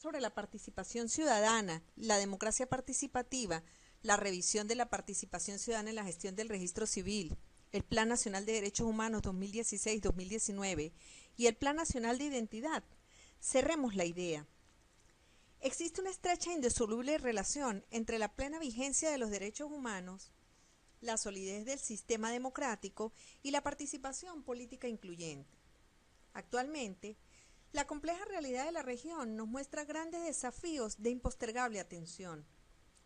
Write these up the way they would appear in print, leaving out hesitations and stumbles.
Sobre la participación ciudadana, la democracia participativa, la revisión de la participación ciudadana en la gestión del registro civil, el Plan Nacional de Derechos Humanos 2016-2019 y el Plan Nacional de Identidad. Cerremos la idea. Existe una estrecha e indisoluble relación entre la plena vigencia de los derechos humanos, la solidez del sistema democrático y la participación política incluyente. Actualmente, la compleja realidad de la región nos muestra grandes desafíos de impostergable atención,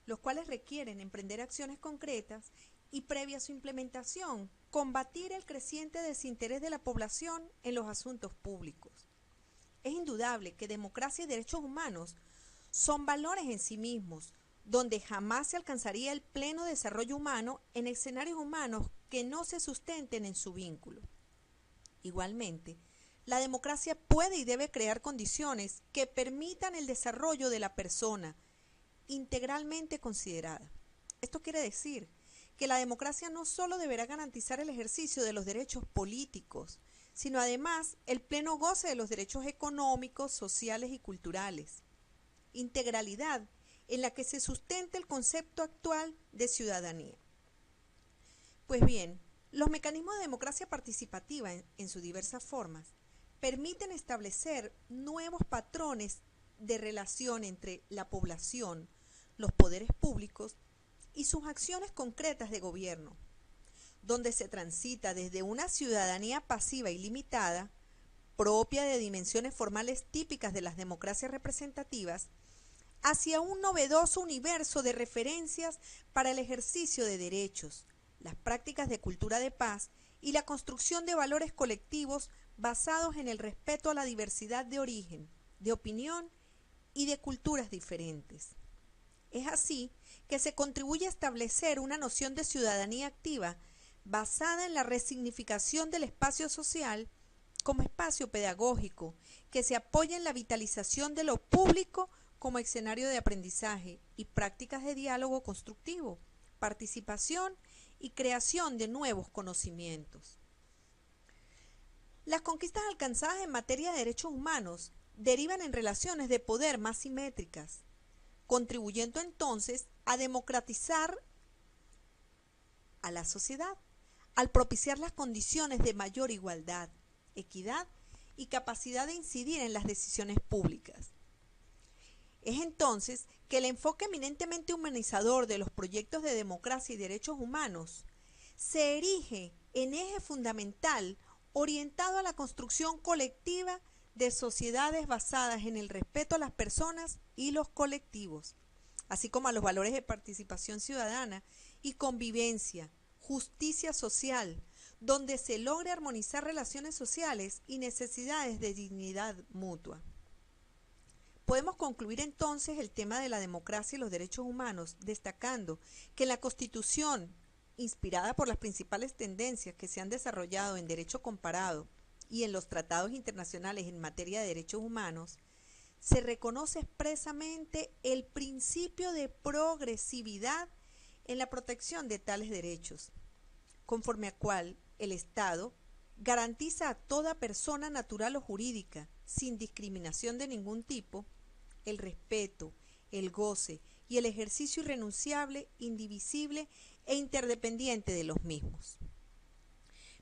los cuales requieren emprender acciones concretas y previa a su implementación, combatir el creciente desinterés de la población en los asuntos públicos. Es indudable que democracia y derechos humanos son valores en sí mismos, donde jamás se alcanzaría el pleno desarrollo humano en escenarios humanos que no se sustenten en su vínculo. Igualmente, la democracia puede y debe crear condiciones que permitan el desarrollo de la persona integralmente considerada. Esto quiere decir que la democracia no solo deberá garantizar el ejercicio de los derechos políticos, sino además el pleno goce de los derechos económicos, sociales y culturales. Integralidad en la que se sustente el concepto actual de ciudadanía. Pues bien, los mecanismos de democracia participativa en sus diversas formas permiten establecer nuevos patrones de relación entre la población, los poderes públicos y sus acciones concretas de gobierno, donde se transita desde una ciudadanía pasiva y limitada, propia de dimensiones formales típicas de las democracias representativas, hacia un novedoso universo de referencias para el ejercicio de derechos, las prácticas de cultura de paz y la construcción de valores colectivos basados en el respeto a la diversidad de origen, de opinión y de culturas diferentes. Es así que se contribuye a establecer una noción de ciudadanía activa basada en la resignificación del espacio social como espacio pedagógico, que se apoya en la vitalización de lo público como escenario de aprendizaje y prácticas de diálogo constructivo, participación y creación de nuevos conocimientos. Las conquistas alcanzadas en materia de derechos humanos derivan en relaciones de poder más simétricas, contribuyendo entonces a democratizar a la sociedad, al propiciar las condiciones de mayor igualdad, equidad y capacidad de incidir en las decisiones públicas. Es entonces que el enfoque eminentemente humanizador de los proyectos de democracia y derechos humanos se erige en eje fundamental orientado a la construcción colectiva de sociedades basadas en el respeto a las personas y los colectivos, así como a los valores de participación ciudadana y convivencia, justicia social, donde se logre armonizar relaciones sociales y necesidades de dignidad mutua. Podemos concluir entonces el tema de la democracia y los derechos humanos destacando que la Constitución, inspirada por las principales tendencias que se han desarrollado en derecho comparado y en los tratados internacionales en materia de derechos humanos, se reconoce expresamente el principio de progresividad en la protección de tales derechos, conforme a cual el Estado garantiza a toda persona natural o jurídica, sin discriminación de ningún tipo, el respeto, el goce y el ejercicio irrenunciable, indivisible e interdependiente de los mismos.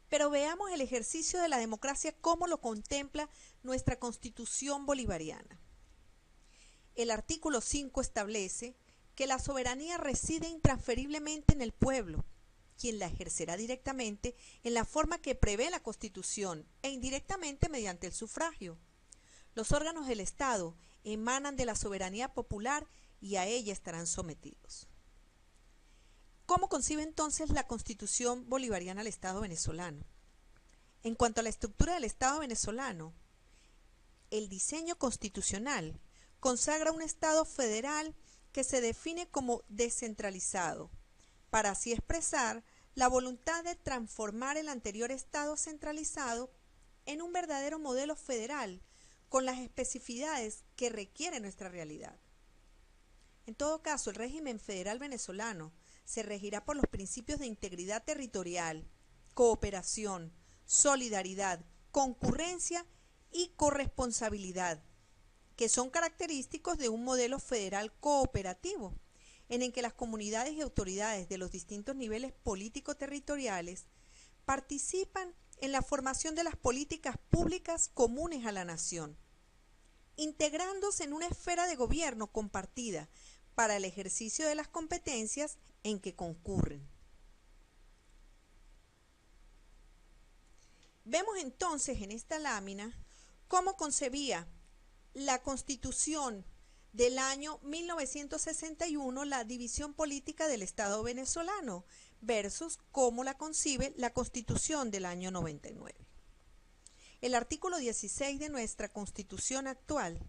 Pero veamos el ejercicio de la democracia como lo contempla nuestra Constitución bolivariana. El artículo 5 establece que la soberanía reside intransferiblemente en el pueblo, quien la ejercerá directamente en la forma que prevé la Constitución e indirectamente mediante el sufragio. Los órganos del Estado emanan de la soberanía popular y a ella estarán sometidos. ¿Cómo concibe entonces la Constitución bolivariana al Estado venezolano? En cuanto a la estructura del Estado venezolano, el diseño constitucional consagra un Estado federal que se define como descentralizado, para así expresar la voluntad de transformar el anterior Estado centralizado en un verdadero modelo federal con las especificidades que requiere nuestra realidad. En todo caso, el régimen federal venezolano se regirá por los principios de integridad territorial, cooperación, solidaridad, concurrencia y corresponsabilidad, que son característicos de un modelo federal cooperativo, en el que las comunidades y autoridades de los distintos niveles político-territoriales participan en la formación de las políticas públicas comunes a la nación, integrándose en una esfera de gobierno compartida para el ejercicio de las competencias en que concurren. Vemos entonces en esta lámina cómo concebía la Constitución del año 1961 la división política del Estado venezolano versus cómo la concibe la Constitución del año 99. El artículo 16 de nuestra Constitución actual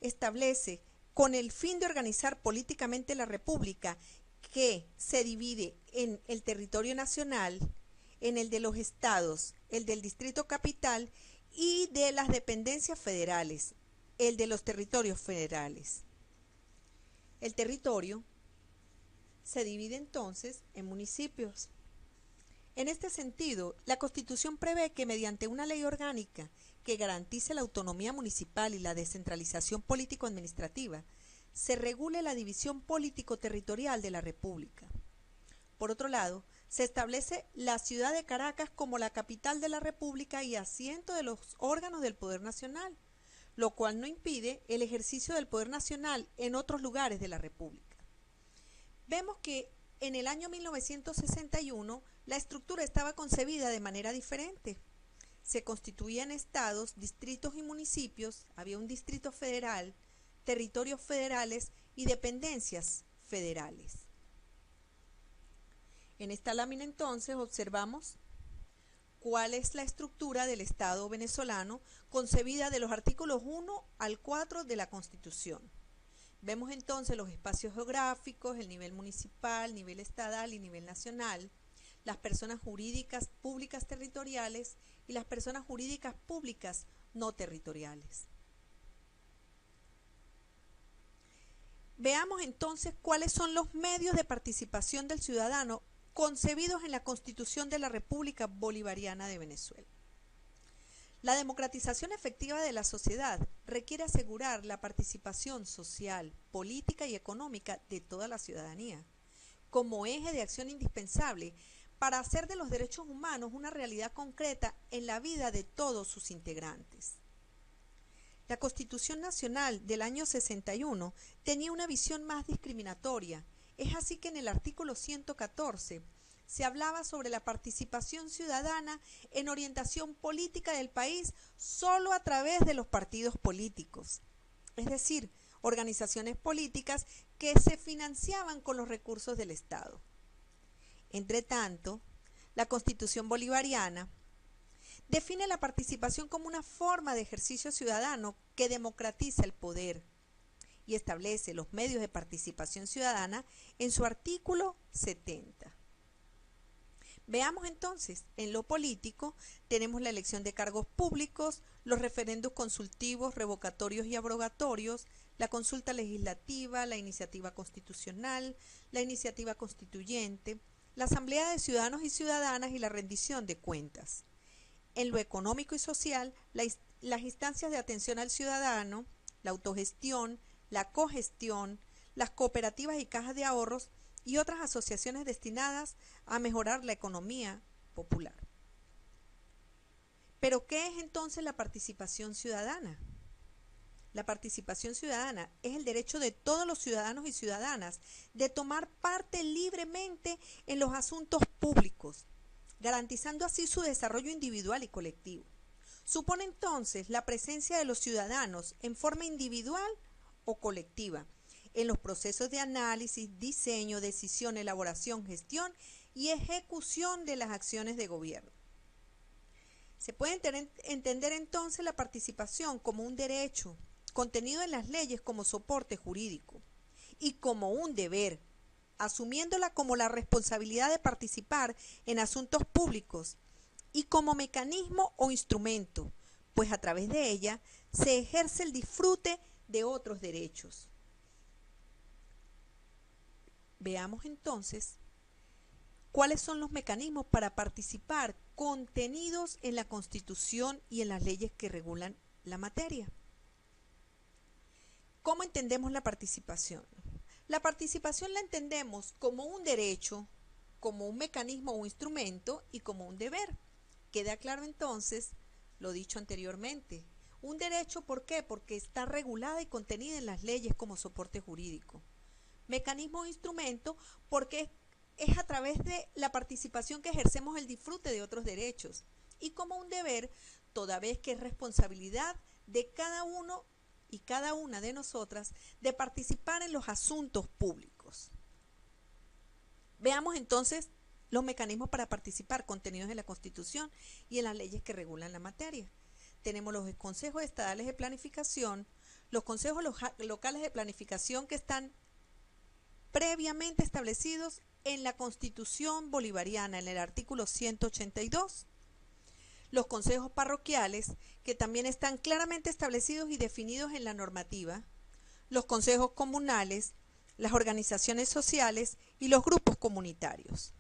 establece, con el fin de organizar políticamente la República, que se divide en el territorio nacional, en el de los estados, el del Distrito Capital y de las dependencias federales, el de los territorios federales. El territorio se divide entonces en municipios. En este sentido, la Constitución prevé que mediante una ley orgánica que garantice la autonomía municipal y la descentralización político-administrativa, se regule la división político-territorial de la República. Por otro lado, se establece la ciudad de Caracas como la capital de la República y asiento de los órganos del Poder Nacional, lo cual no impide el ejercicio del poder nacional en otros lugares de la República. Vemos que en el año 1961 la estructura estaba concebida de manera diferente. Se constituían estados, distritos y municipios, había un distrito federal, territorios federales y dependencias federales. En esta lámina entonces observamos cuál es la estructura del Estado venezolano concebida de los artículos 1 al 4 de la Constitución. Vemos entonces los espacios geográficos, el nivel municipal, nivel estatal y nivel nacional, las personas jurídicas públicas territoriales y las personas jurídicas públicas no territoriales. Veamos entonces cuáles son los medios de participación del ciudadano concebidos en la Constitución de la República Bolivariana de Venezuela. La democratización efectiva de la sociedad requiere asegurar la participación social, política y económica de toda la ciudadanía, como eje de acción indispensable para hacer de los derechos humanos una realidad concreta en la vida de todos sus integrantes. La Constitución Nacional del año 61 tenía una visión más discriminatoria. Es así que en el artículo 114 se hablaba sobre la participación ciudadana en orientación política del país solo a través de los partidos políticos, es decir, organizaciones políticas que se financiaban con los recursos del Estado. Entre tanto, la Constitución bolivariana define la participación como una forma de ejercicio ciudadano que democratiza el poder y establece los medios de participación ciudadana en su artículo 70. Veamos entonces, en lo político tenemos la elección de cargos públicos, los referendos consultivos, revocatorios y abrogatorios, la consulta legislativa, la iniciativa constitucional, la iniciativa constituyente, la asamblea de ciudadanos y ciudadanas y la rendición de cuentas. En lo económico y social, las instancias de atención al ciudadano, la autogestión, la cogestión, las cooperativas y cajas de ahorros y otras asociaciones destinadas a mejorar la economía popular. ¿Pero qué es entonces la participación ciudadana? La participación ciudadana es el derecho de todos los ciudadanos y ciudadanas de tomar parte libremente en los asuntos públicos, garantizando así su desarrollo individual y colectivo. Supone entonces la presencia de los ciudadanos en forma individual o colectiva en los procesos de análisis, diseño, decisión, elaboración, gestión y ejecución de las acciones de gobierno. Se puede entender entonces la participación como un derecho contenido en las leyes como soporte jurídico y como un deber, asumiéndola como la responsabilidad de participar en asuntos públicos y como mecanismo o instrumento, pues a través de ella se ejerce el disfrute de otros derechos. Veamos entonces cuáles son los mecanismos para participar contenidos en la Constitución y en las leyes que regulan la materia. ¿Cómo entendemos la participación? La participación la entendemos como un derecho, como un mecanismo o instrumento y como un deber. Queda claro entonces lo dicho anteriormente. Un derecho, ¿por qué? Porque está regulada y contenida en las leyes como soporte jurídico. Mecanismo o instrumento, porque es a través de la participación que ejercemos el disfrute de otros derechos. Y como un deber, toda vez que es responsabilidad de cada uno y cada una de nosotras de participar en los asuntos públicos. Veamos entonces los mecanismos para participar contenidos en la Constitución y en las leyes que regulan la materia. Tenemos los consejos estadales de planificación, los consejos locales de planificación que están previamente establecidos en la Constitución bolivariana, en el artículo 182. Los consejos parroquiales, que también están claramente establecidos y definidos en la normativa. Los consejos comunales, las organizaciones sociales y los grupos comunitarios.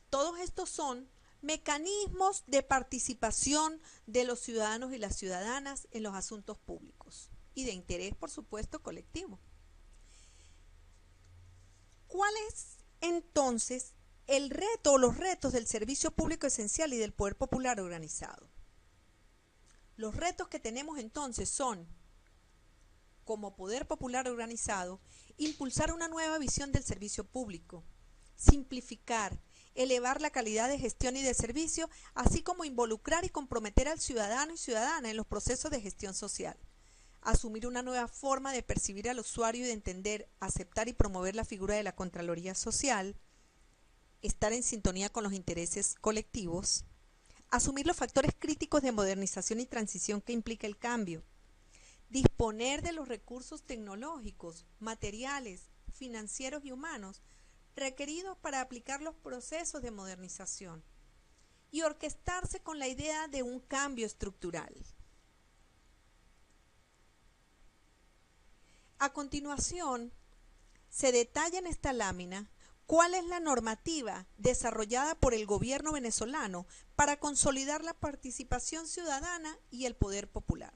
Todos estos son mecanismos de participación de los ciudadanos y las ciudadanas en los asuntos públicos y de interés, por supuesto, colectivo. ¿Cuál es entonces el reto o los retos del servicio público esencial y del poder popular organizado? Los retos que tenemos entonces son, como poder popular organizado, impulsar una nueva visión del servicio público, simplificar, elevar la calidad de gestión y de servicio, así como involucrar y comprometer al ciudadano y ciudadana en los procesos de gestión social. Asumir una nueva forma de percibir al usuario y de entender, aceptar y promover la figura de la Contraloría Social, estar en sintonía con los intereses colectivos, asumir los factores críticos de modernización y transición que implica el cambio, disponer de los recursos tecnológicos, materiales, financieros y humanos requeridos para aplicar los procesos de modernización y orquestarse con la idea de un cambio estructural. A continuación, se detalla en esta lámina cuál es la normativa desarrollada por el gobierno venezolano para consolidar la participación ciudadana y el poder popular.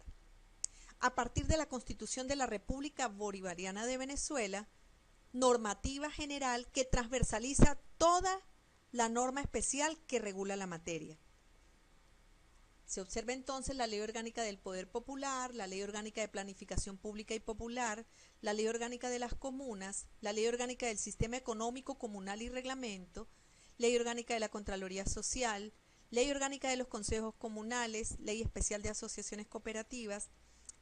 A partir de la Constitución de la República Bolivariana de Venezuela, normativa general que transversaliza toda la norma especial que regula la materia. Se observa entonces la Ley Orgánica del Poder Popular, la Ley Orgánica de Planificación Pública y Popular, la Ley Orgánica de las Comunas, la Ley Orgánica del Sistema Económico Comunal y Reglamento, Ley Orgánica de la Contraloría Social, Ley Orgánica de los Consejos Comunales, Ley Especial de Asociaciones Cooperativas,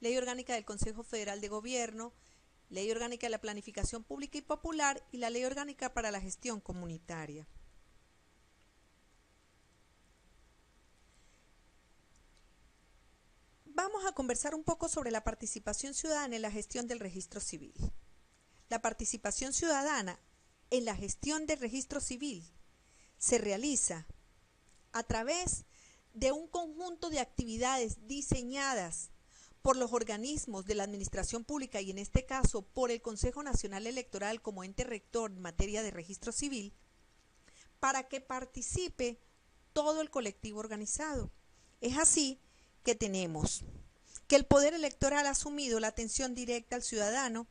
Ley Orgánica del Consejo Federal de Gobierno, Ley Orgánica de la Planificación Pública y Popular y la Ley Orgánica para la Gestión Comunitaria. Vamos a conversar un poco sobre la participación ciudadana en la gestión del registro civil. La participación ciudadana en la gestión del registro civil se realiza a través de un conjunto de actividades diseñadas por los organismos de la administración pública y en este caso por el Consejo Nacional Electoral como ente rector en materia de registro civil, para que participe todo el colectivo organizado. Es así que tenemos que el poder electoral ha asumido la atención directa al ciudadano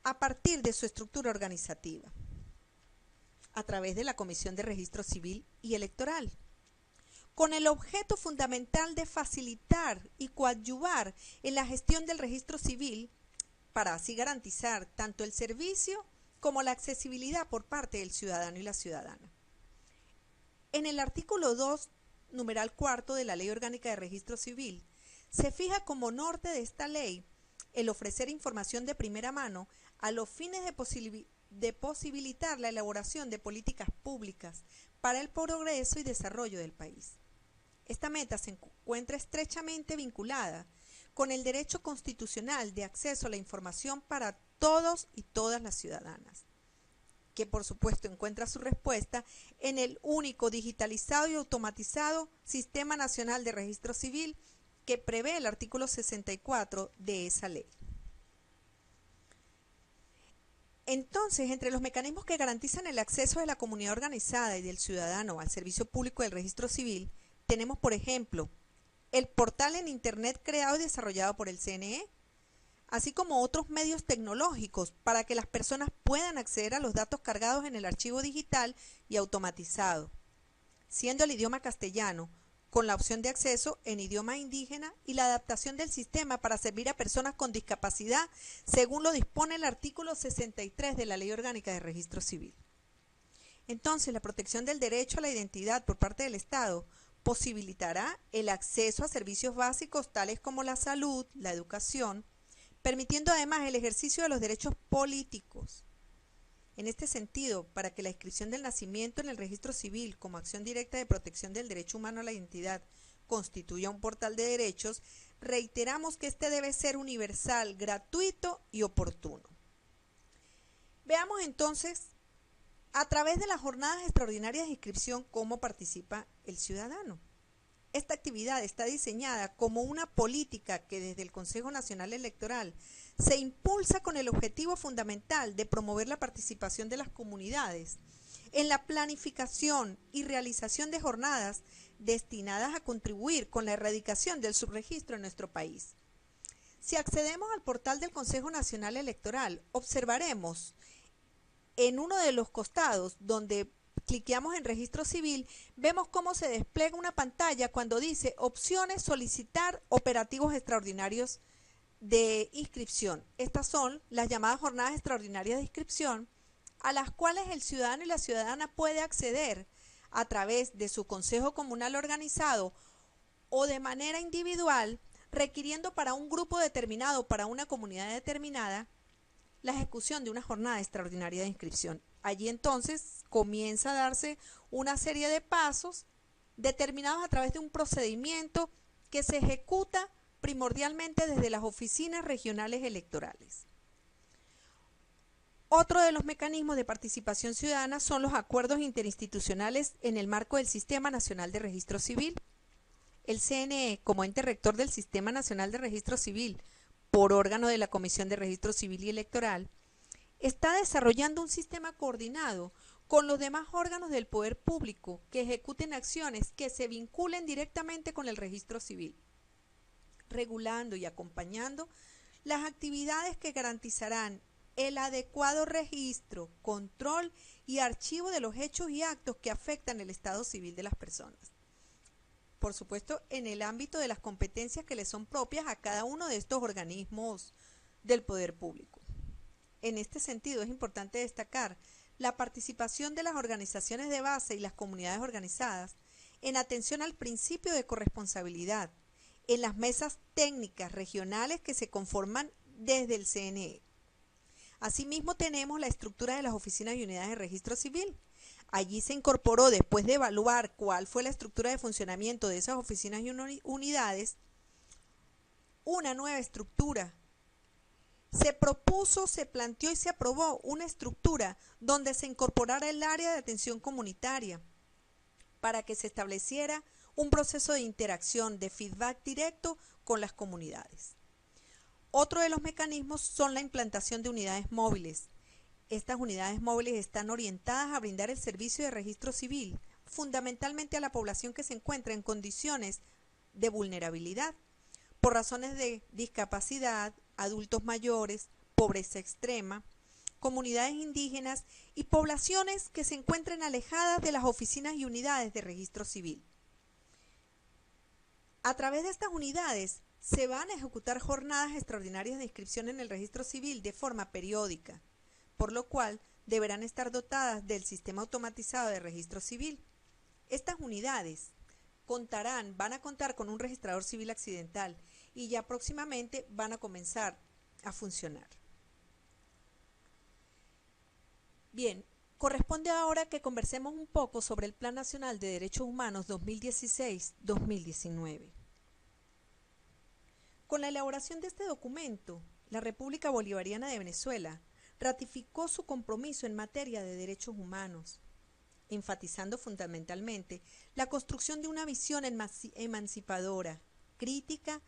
a partir de su estructura organizativa, a través de la Comisión de Registro Civil y Electoral, con el objeto fundamental de facilitar y coadyuvar en la gestión del registro civil para así garantizar tanto el servicio como la accesibilidad por parte del ciudadano y la ciudadana. En el artículo 2, numeral 4 de la Ley Orgánica de Registro Civil, se fija como norte de esta ley el ofrecer información de primera mano a los fines de posibilitar la elaboración de políticas públicas para el progreso y desarrollo del país. Esta meta se encuentra estrechamente vinculada con el derecho constitucional de acceso a la información para todos y todas las ciudadanas, que por supuesto encuentra su respuesta en el único digitalizado y automatizado Sistema Nacional de Registro Civil que prevé el artículo 64 de esa ley. Entonces, entre los mecanismos que garantizan el acceso de la comunidad organizada y del ciudadano al servicio público del registro civil, tenemos, por ejemplo, el portal en Internet creado y desarrollado por el CNE, así como otros medios tecnológicos para que las personas puedan acceder a los datos cargados en el archivo digital y automatizado, siendo el idioma castellano, con la opción de acceso en idioma indígena y la adaptación del sistema para servir a personas con discapacidad, según lo dispone el artículo 63 de la Ley Orgánica de Registro Civil. Entonces, la protección del derecho a la identidad por parte del Estado posibilitará el acceso a servicios básicos tales como la salud, la educación, permitiendo además el ejercicio de los derechos políticos. En este sentido, para que la inscripción del nacimiento en el registro civil como acción directa de protección del derecho humano a la identidad constituya un portal de derechos, reiteramos que este debe ser universal, gratuito y oportuno. Veamos entonces, a través de las jornadas extraordinarias de inscripción, cómo participa el ciudadano. Esta actividad está diseñada como una política que desde el Consejo Nacional Electoral se impulsa con el objetivo fundamental de promover la participación de las comunidades en la planificación y realización de jornadas destinadas a contribuir con la erradicación del subregistro en nuestro país. Si accedemos al portal del Consejo Nacional Electoral, observaremos en uno de los costados donde cliqueamos en registro civil, vemos cómo se despliega una pantalla cuando dice opciones, solicitar operativos extraordinarios de inscripción. Estas son las llamadas jornadas extraordinarias de inscripción a las cuales el ciudadano y la ciudadana puede acceder a través de su consejo comunal organizado o de manera individual, requiriendo para un grupo determinado, para una comunidad determinada, la ejecución de una jornada extraordinaria de inscripción. Allí entonces comienza a darse una serie de pasos determinados a través de un procedimiento que se ejecuta primordialmente desde las oficinas regionales electorales. Otro de los mecanismos de participación ciudadana son los acuerdos interinstitucionales en el marco del Sistema Nacional de Registro Civil. El CNE, como ente rector del Sistema Nacional de Registro Civil, por órgano de la Comisión de Registro Civil y Electoral, está desarrollando un sistema coordinado con los demás órganos del poder público que ejecuten acciones que se vinculen directamente con el registro civil, regulando y acompañando las actividades que garantizarán el adecuado registro, control y archivo de los hechos y actos que afectan el estado civil de las personas. Por supuesto, en el ámbito de las competencias que le son propias a cada uno de estos organismos del poder público. En este sentido, es importante destacar la participación de las organizaciones de base y las comunidades organizadas en atención al principio de corresponsabilidad en las mesas técnicas regionales que se conforman desde el CNE. Asimismo, tenemos la estructura de las oficinas y unidades de registro civil. Allí se incorporó, después de evaluar cuál fue la estructura de funcionamiento de esas oficinas y unidades, una nueva estructura. Se propuso, se planteó y se aprobó una estructura donde se incorporara el área de atención comunitaria para que se estableciera un proceso de interacción, de feedback directo con las comunidades. Otro de los mecanismos son la implantación de unidades móviles. Estas unidades móviles están orientadas a brindar el servicio de registro civil, fundamentalmente a la población que se encuentra en condiciones de vulnerabilidad, por razones de discapacidad, adultos mayores, pobreza extrema, comunidades indígenas y poblaciones que se encuentren alejadas de las oficinas y unidades de registro civil. A través de estas unidades se van a ejecutar jornadas extraordinarias de inscripción en el registro civil de forma periódica, por lo cual deberán estar dotadas del sistema automatizado de registro civil. Estas unidades van a contar con un registrador civil accidental y ya próximamente van a comenzar a funcionar. Bien, corresponde ahora que conversemos un poco sobre el Plan Nacional de Derechos Humanos 2016-2019. Con la elaboración de este documento, la República Bolivariana de Venezuela ratificó su compromiso en materia de derechos humanos, enfatizando fundamentalmente la construcción de una visión emancipadora, crítica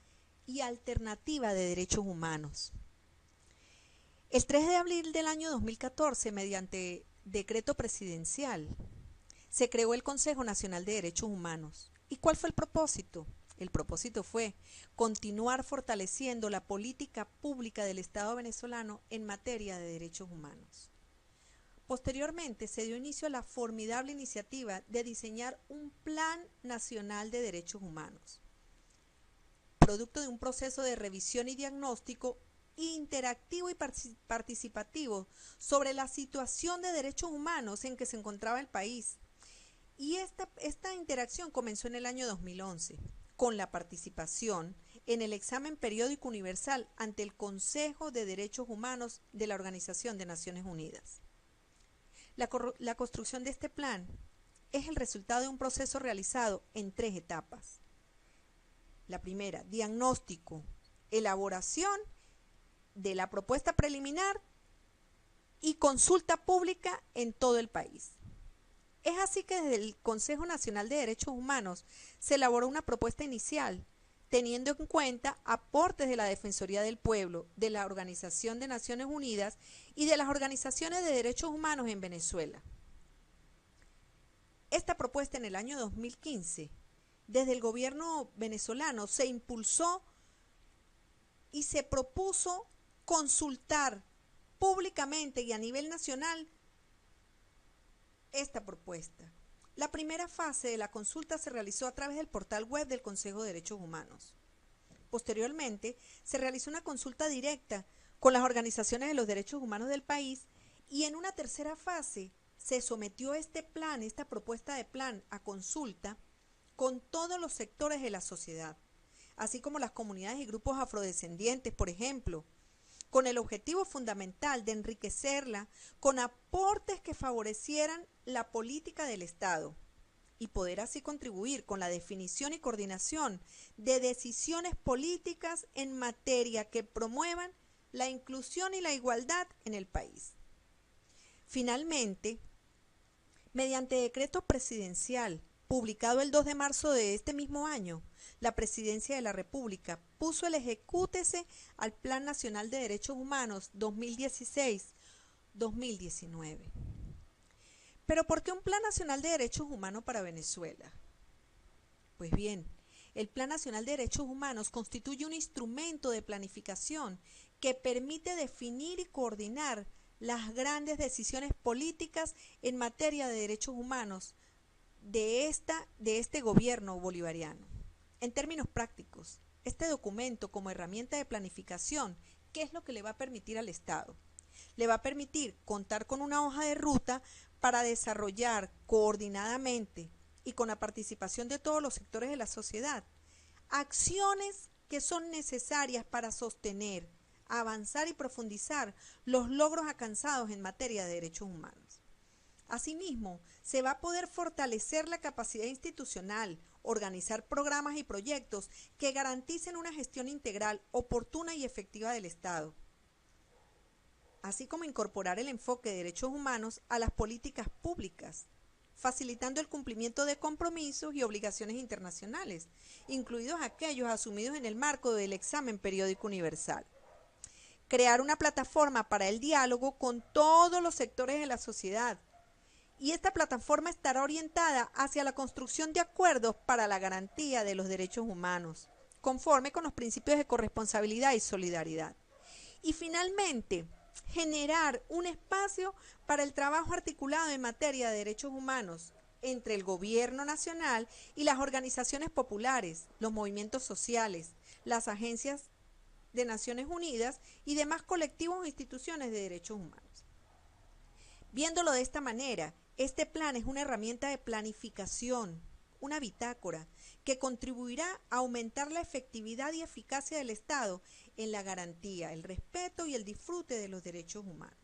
y alternativa de derechos humanos. El 3 de abril del año 2014, mediante decreto presidencial, se creó el Consejo Nacional de Derechos Humanos. ¿Y cuál fue el propósito? El propósito fue continuar fortaleciendo la política pública del Estado venezolano en materia de derechos humanos. Posteriormente se dio inicio a la formidable iniciativa de diseñar un Plan Nacional de Derechos Humanos, producto de un proceso de revisión y diagnóstico interactivo y participativo sobre la situación de derechos humanos en que se encontraba el país. Y esta interacción comenzó en el año 2011, con la participación en el examen periódico universal ante el Consejo de Derechos Humanos de la Organización de Naciones Unidas. La construcción de este plan es el resultado de un proceso realizado en 3 etapas. La primera, diagnóstico, elaboración de la propuesta preliminar y consulta pública en todo el país. Es así que desde el Consejo Nacional de Derechos Humanos se elaboró una propuesta inicial, teniendo en cuenta aportes de la Defensoría del Pueblo, de la Organización de Naciones Unidas y de las organizaciones de derechos humanos en Venezuela. Esta propuesta en el año 2015, desde el gobierno venezolano, se impulsó y se propuso consultar públicamente y a nivel nacional esta propuesta. La primera fase de la consulta se realizó a través del portal web del Consejo de Derechos Humanos. Posteriormente, se realizó una consulta directa con las organizaciones de los derechos humanos del país y en una tercera fase se sometió esta propuesta de plan a consulta con todos los sectores de la sociedad, así como las comunidades y grupos afrodescendientes, por ejemplo, con el objetivo fundamental de enriquecerla con aportes que favorecieran la política del Estado y poder así contribuir con la definición y coordinación de decisiones políticas en materia que promuevan la inclusión y la igualdad en el país. Finalmente, mediante decreto presidencial publicado el 2 de marzo de este mismo año, la Presidencia de la República puso el ejecútese al Plan Nacional de Derechos Humanos 2016-2019. ¿Pero por qué un Plan Nacional de Derechos Humanos para Venezuela? Pues bien, el Plan Nacional de Derechos Humanos constituye un instrumento de planificación que permite definir y coordinar las grandes decisiones políticas en materia de derechos humanos de este gobierno bolivariano. En términos prácticos, este documento como herramienta de planificación, ¿qué es lo que le va a permitir al Estado? Le va a permitir contar con una hoja de ruta para desarrollar coordinadamente y con la participación de todos los sectores de la sociedad acciones que son necesarias para sostener, avanzar y profundizar los logros alcanzados en materia de derechos humanos. Asimismo, se va a poder fortalecer la capacidad institucional, organizar programas y proyectos que garanticen una gestión integral, oportuna y efectiva del Estado, así como incorporar el enfoque de derechos humanos a las políticas públicas, facilitando el cumplimiento de compromisos y obligaciones internacionales, incluidos aquellos asumidos en el marco del examen periódico universal. Crear una plataforma para el diálogo con todos los sectores de la sociedad, y esta plataforma estará orientada hacia la construcción de acuerdos para la garantía de los derechos humanos, conforme con los principios de corresponsabilidad y solidaridad. Y finalmente, generar un espacio para el trabajo articulado en materia de derechos humanos entre el gobierno nacional y las organizaciones populares, los movimientos sociales, las agencias de Naciones Unidas y demás colectivos o instituciones de derechos humanos. Viéndolo de esta manera, este plan es una herramienta de planificación, una bitácora, que contribuirá a aumentar la efectividad y eficacia del Estado en la garantía, el respeto y el disfrute de los derechos humanos.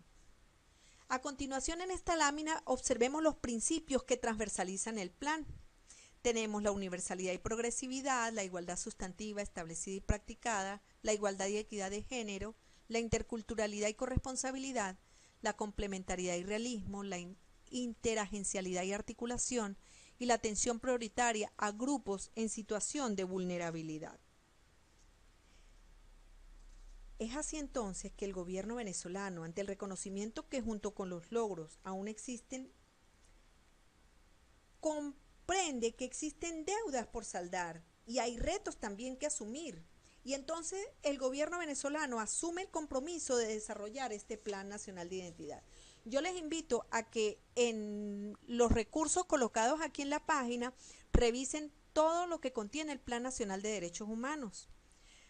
A continuación, en esta lámina observemos los principios que transversalizan el plan. Tenemos la universalidad y progresividad, la igualdad sustantiva establecida y practicada, la igualdad y equidad de género, la interculturalidad y corresponsabilidad, la complementariedad y realismo, la interagencialidad y articulación, y la atención prioritaria a grupos en situación de vulnerabilidad. Es así entonces que el gobierno venezolano, ante el reconocimiento que junto con los logros aún existen, comprende que existen deudas por saldar y hay retos también que asumir. Y entonces el gobierno venezolano asume el compromiso de desarrollar este Plan Nacional de Identidad. Yo les invito a que en los recursos colocados aquí en la página revisen todo lo que contiene el Plan Nacional de Derechos Humanos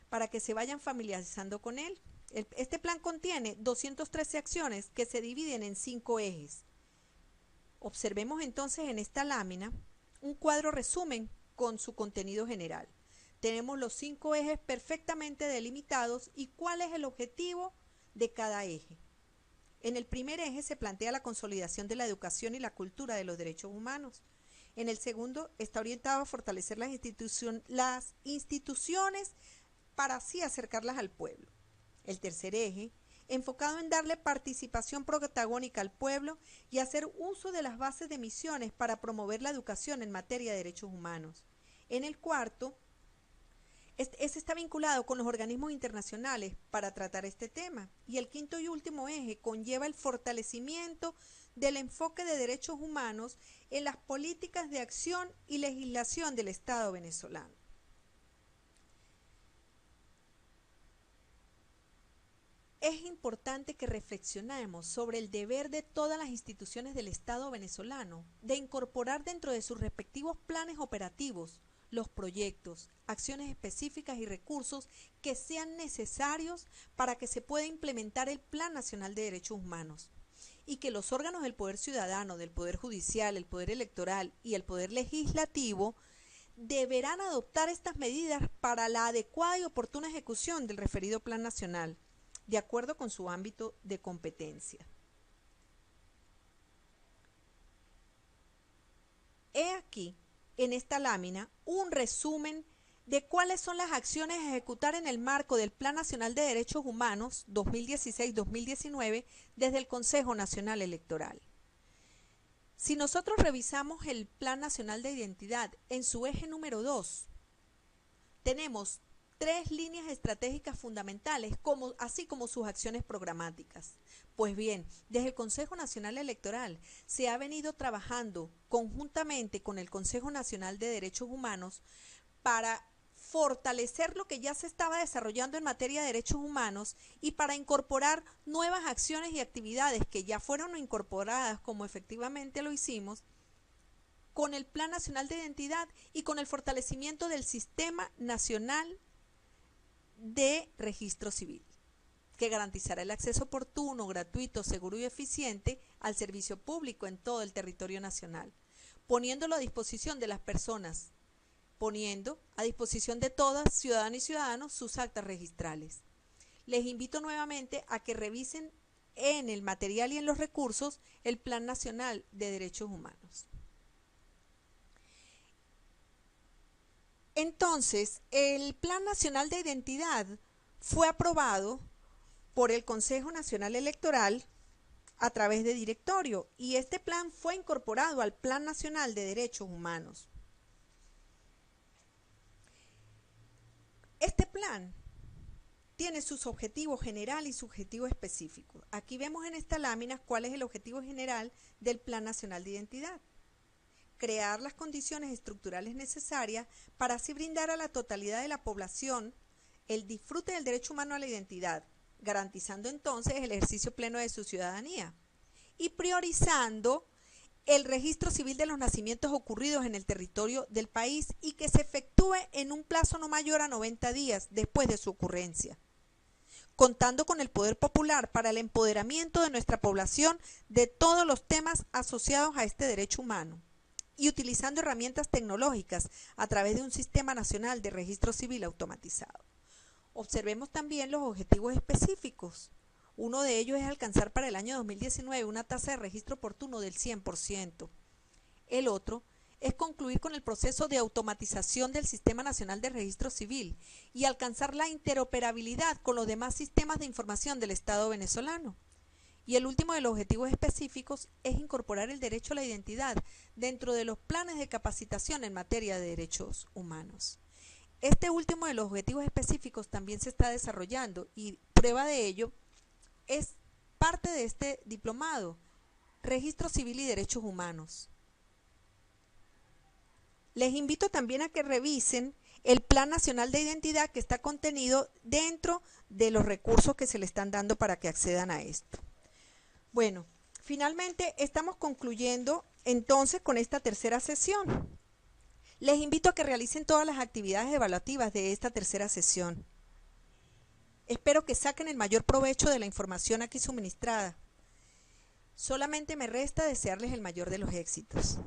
para que se vayan familiarizando con él. Este plan contiene 213 acciones que se dividen en 5 ejes. Observemos entonces en esta lámina un cuadro resumen con su contenido general. Tenemos los 5 ejes perfectamente delimitados y cuál es el objetivo de cada eje. En el primer eje se plantea la consolidación de la educación y la cultura de los derechos humanos. En el segundo está orientado a fortalecer las instituciones para así acercarlas al pueblo. El tercer eje, enfocado en darle participación protagónica al pueblo y hacer uso de las bases de misiones para promover la educación en materia de derechos humanos. En el cuarto, este está vinculado con los organismos internacionales para tratar este tema. Y el quinto y último eje conlleva el fortalecimiento del enfoque de derechos humanos en las políticas de acción y legislación del Estado venezolano. Es importante que reflexionemos sobre el deber de todas las instituciones del Estado venezolano de incorporar dentro de sus respectivos planes operativos los proyectos, acciones específicas y recursos que sean necesarios para que se pueda implementar el Plan Nacional de Derechos Humanos y que los órganos del Poder Ciudadano, del Poder Judicial, el Poder Electoral y el Poder Legislativo deberán adoptar estas medidas para la adecuada y oportuna ejecución del referido Plan Nacional, de acuerdo con su ámbito de competencia. He aquí, en esta lámina, un resumen de cuáles son las acciones a ejecutar en el marco del Plan Nacional de Derechos Humanos 2016-2019 desde el Consejo Nacional Electoral. Si nosotros revisamos el Plan Nacional de Identidad en su eje número 2, tenemos 3 líneas estratégicas fundamentales, así como sus acciones programáticas. Pues bien, desde el Consejo Nacional Electoral se ha venido trabajando conjuntamente con el Consejo Nacional de Derechos Humanos para fortalecer lo que ya se estaba desarrollando en materia de derechos humanos y para incorporar nuevas acciones y actividades que ya fueron incorporadas, como efectivamente lo hicimos, con el Plan Nacional de Identidad y con el fortalecimiento del Sistema Nacional de Registro Civil, que garantizará el acceso oportuno, gratuito, seguro y eficiente al servicio público en todo el territorio nacional, poniéndolo a disposición de las personas, poniendo a disposición de todas, ciudadanas y ciudadanos, sus actas registrales. Les invito nuevamente a que revisen en el material y en los recursos el Plan Nacional de Derechos Humanos. Entonces, el Plan Nacional de Identidad fue aprobado por el Consejo Nacional Electoral a través de directorio y este plan fue incorporado al Plan Nacional de Derechos Humanos. Este plan tiene sus objetivos general y su objetivo específico. Aquí vemos en esta lámina cuál es el objetivo general del Plan Nacional de Identidad. Crear las condiciones estructurales necesarias para así brindar a la totalidad de la población el disfrute del derecho humano a la identidad, garantizando entonces el ejercicio pleno de su ciudadanía y priorizando el registro civil de los nacimientos ocurridos en el territorio del país y que se efectúe en un plazo no mayor a 90 días después de su ocurrencia, contando con el poder popular para el empoderamiento de nuestra población de todos los temas asociados a este derecho humano y utilizando herramientas tecnológicas a través de un sistema nacional de registro civil automatizado. Observemos también los objetivos específicos. Uno de ellos es alcanzar para el año 2019 una tasa de registro oportuno del 100%. El otro es concluir con el proceso de automatización del Sistema Nacional de Registro Civil y alcanzar la interoperabilidad con los demás sistemas de información del Estado venezolano. Y el último de los objetivos específicos es incorporar el derecho a la identidad dentro de los planes de capacitación en materia de derechos humanos. Este último de los objetivos específicos también se está desarrollando y prueba de ello es parte de este diplomado, Registro Civil y Derechos Humanos. Les invito también a que revisen el Plan Nacional de Identidad que está contenido dentro de los recursos que se le están dando para que accedan a esto. Bueno, finalmente estamos concluyendo entonces con esta tercera sesión. Les invito a que realicen todas las actividades evaluativas de esta tercera sesión. Espero que saquen el mayor provecho de la información aquí suministrada. Solamente me resta desearles el mayor de los éxitos.